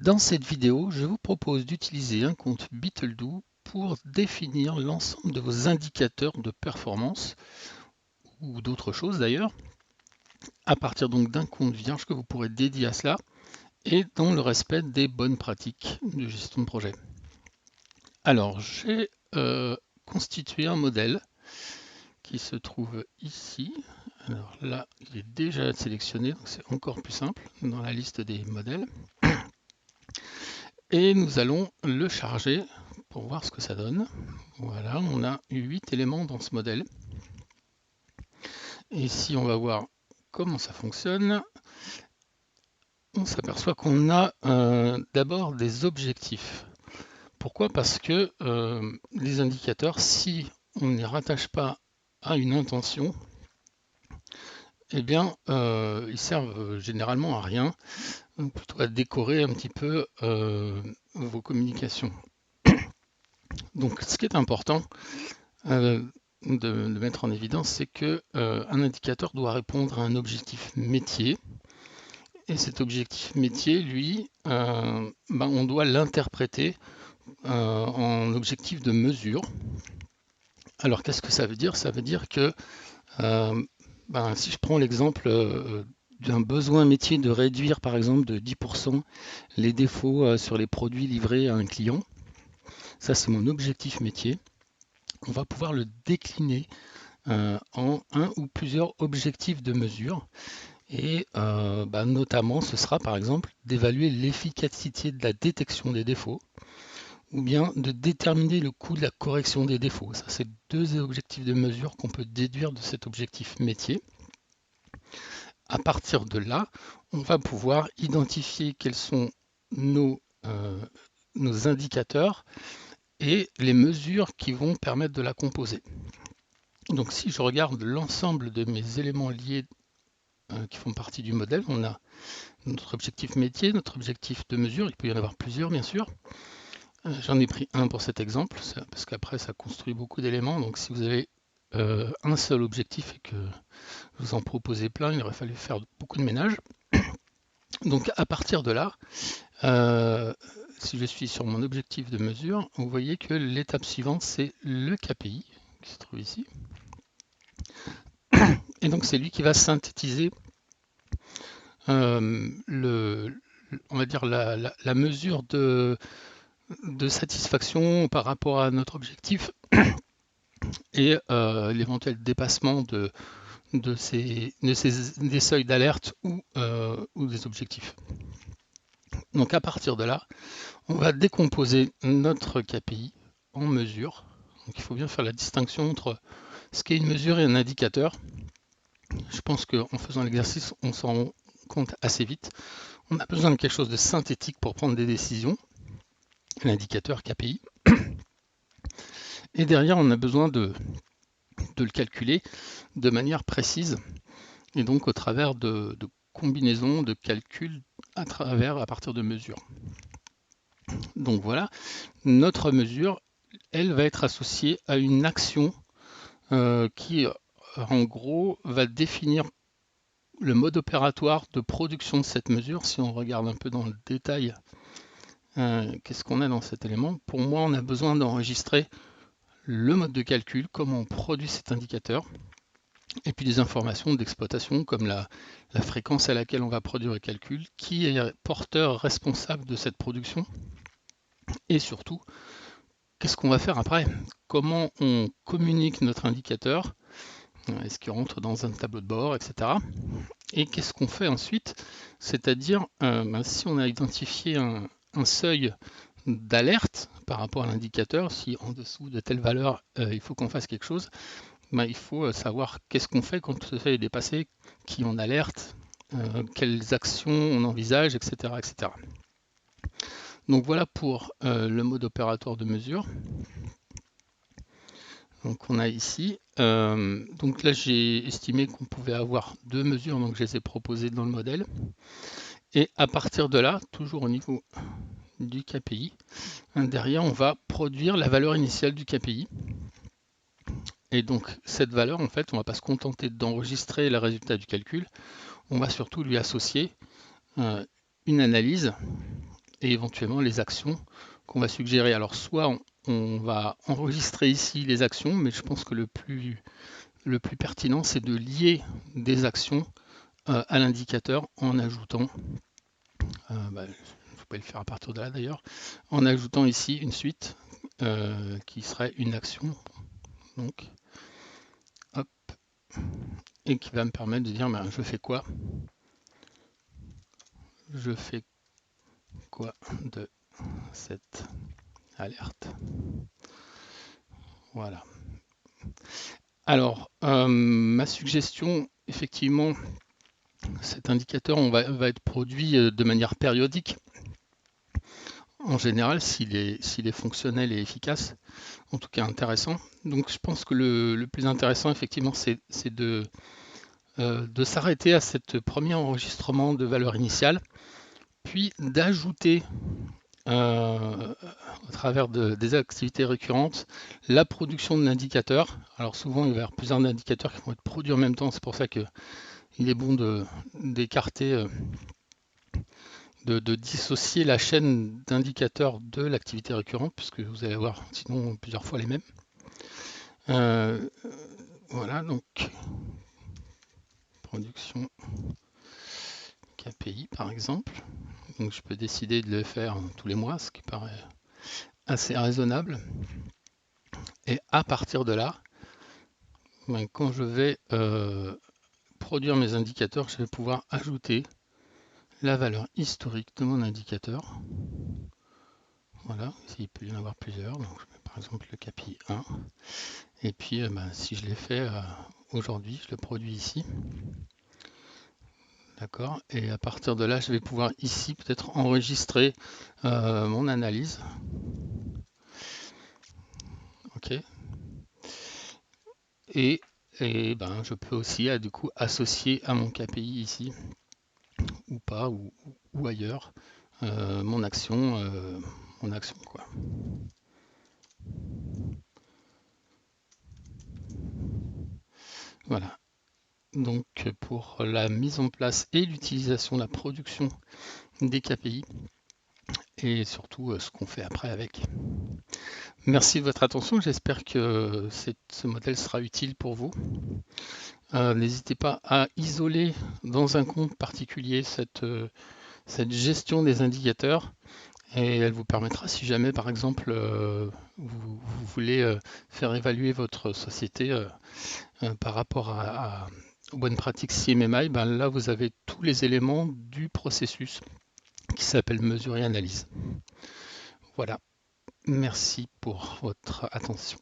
Dans cette vidéo, je vous propose d'utiliser un compte BeetleDo pour définir l'ensemble de vos indicateurs de performance, ou d'autres choses d'ailleurs, à partir donc d'un compte vierge que vous pourrez dédier à cela, et dans le respect des bonnes pratiques de gestion de projet. Alors, j'ai constitué un modèle qui se trouve ici. Alors là, il est déjà sélectionné, donc c'est encore plus simple dans la liste des modèles. Et nous allons le charger pour voir ce que ça donne. Voilà, on a 8 éléments dans ce modèle. Et si on va voir comment ça fonctionne, on s'aperçoit qu'on a d'abord des objectifs. Pourquoi? Parce que les indicateurs, si on ne les rattache pas à une intention, eh bien, ils servent généralement à rien, plutôt à décorer un petit peu vos communications. Donc, ce qui est important de mettre en évidence, c'est que un indicateur doit répondre à un objectif métier. Et cet objectif métier, lui, on doit l'interpréter en objectif de mesure. Alors, qu'est-ce que ça veut dire? Ça veut dire que si je prends l'exemple d'un besoin métier de réduire, par exemple, de 10% les défauts sur les produits livrés à un client, ça c'est mon objectif métier. On va pouvoir le décliner en un ou plusieurs objectifs de mesure. Et notamment, ce sera par exemple d'évaluer l'efficacité de la détection des défauts ou bien de déterminer le coût de la correction des défauts. Ça, c'est deux objectifs de mesure qu'on peut déduire de cet objectif métier. À partir de là, on va pouvoir identifier quels sont nos indicateurs et les mesures qui vont permettre de la composer. Donc si je regarde l'ensemble de mes éléments liés qui font partie du modèle, on a notre objectif métier, notre objectif de mesure, il peut y en avoir plusieurs bien sûr. J'en ai pris un pour cet exemple, parce qu'après ça construit beaucoup d'éléments, donc si vous avez un seul objectif et que vous en proposez plein, il aurait fallu faire beaucoup de ménage. Donc à partir de là, si je suis sur mon objectif de mesure, vous voyez que l'étape suivante c'est le KPI, qui se trouve ici. Et donc c'est lui qui va synthétiser on va dire la mesure de satisfaction par rapport à notre objectif et l'éventuel dépassement des seuils d'alerte ou des objectifs. Donc à partir de là, on va décomposer notre KPI en mesures. Donc il faut bien faire la distinction entre ce qu'est une mesure et un indicateur. Je pense qu'en faisant l'exercice, on s'en rend compte assez vite. On a besoin de quelque chose de synthétique pour prendre des décisions, l'indicateur KPI. Et derrière, on a besoin de le calculer de manière précise, et donc au travers de combinaisons de calculs à partir de mesures. Donc voilà, notre mesure, elle va être associée à une action qui, en gros, va définir le mode opératoire de production de cette mesure. Si on regarde un peu dans le détail, qu'est-ce qu'on a dans cet élément? Pour moi, on a besoin d'enregistrer le mode de calcul, comment on produit cet indicateur, et puis des informations d'exploitation comme la fréquence à laquelle on va produire le calcul, qui est porteur responsable de cette production, et surtout, qu'est-ce qu'on va faire après? Comment on communique notre indicateur? Est-ce qu'il rentre dans un tableau de bord, etc. Et qu'est-ce qu'on fait ensuite? C'est-à-dire, si on a identifié un seuil d'alerte par rapport à l'indicateur, si en dessous de telle valeur, il faut qu'on fasse quelque chose, il faut savoir qu'est-ce qu'on fait quand ce seuil est dépassé, qui on alerte, quelles actions on envisage, etc. etc. Donc voilà pour le mode opératoire de mesure. Donc on a ici, donc là j'ai estimé qu'on pouvait avoir deux mesures, donc je les ai proposées dans le modèle. Et à partir de là, toujours au niveau du KPI, derrière on va produire la valeur initiale du KPI. Et donc cette valeur, en fait, on ne va pas se contenter d'enregistrer le résultat du calcul, on va surtout lui associer une analyse et éventuellement les actions qu'on va suggérer. Alors soit on va enregistrer ici les actions, mais je pense que le plus pertinent, c'est de lier des actions à l'indicateur en ajoutant, vous pouvez le faire à partir de là d'ailleurs, en ajoutant ici une suite qui serait une action, donc, hop, et qui va me permettre de dire, je fais quoi? Je fais quoi de cette alerte? Voilà. Alors, ma suggestion, effectivement, cet indicateur va être produit de manière périodique. En général, s'il est fonctionnel et efficace, en tout cas intéressant. Donc je pense que le plus intéressant, effectivement, c'est de s'arrêter à ce premier enregistrement de valeur initiale, puis d'ajouter au travers des activités récurrentes la production de l'indicateurs. Alors souvent, il va y avoir plusieurs indicateurs qui vont être produits en même temps, c'est pour ça qu'il est bon d'écarter, de dissocier la chaîne d'indicateurs de l'activité récurrente, puisque vous allez avoir sinon plusieurs fois les mêmes. Voilà, donc production KPI par exemple. Donc je peux décider de le faire tous les mois, ce qui paraît assez raisonnable. Et à partir de là, quand je vais produire mes indicateurs, je vais pouvoir ajouter la valeur historique de mon indicateur. Voilà, il peut y en avoir plusieurs. Donc je mets par exemple le KPI 1. Et puis si je l'ai fait aujourd'hui, je le produis ici. D'accord. Et à partir de là, je vais pouvoir ici peut-être enregistrer mon analyse. OK. Et je peux aussi du coup associer à mon KPI ici ou pas ou ailleurs mon action quoi. Voilà. Donc pour la mise en place et l'utilisation, la production des KPI et surtout ce qu'on fait après avec. Merci de votre attention, j'espère que ce modèle sera utile pour vous. N'hésitez pas à isoler dans un compte particulier cette gestion des indicateurs et elle vous permettra, si jamais par exemple vous voulez faire évaluer votre société par rapport aux bonnes pratiques CMMI, là vous avez tous les éléments du processus qui s'appelle mesure et analyse. Voilà, merci pour votre attention.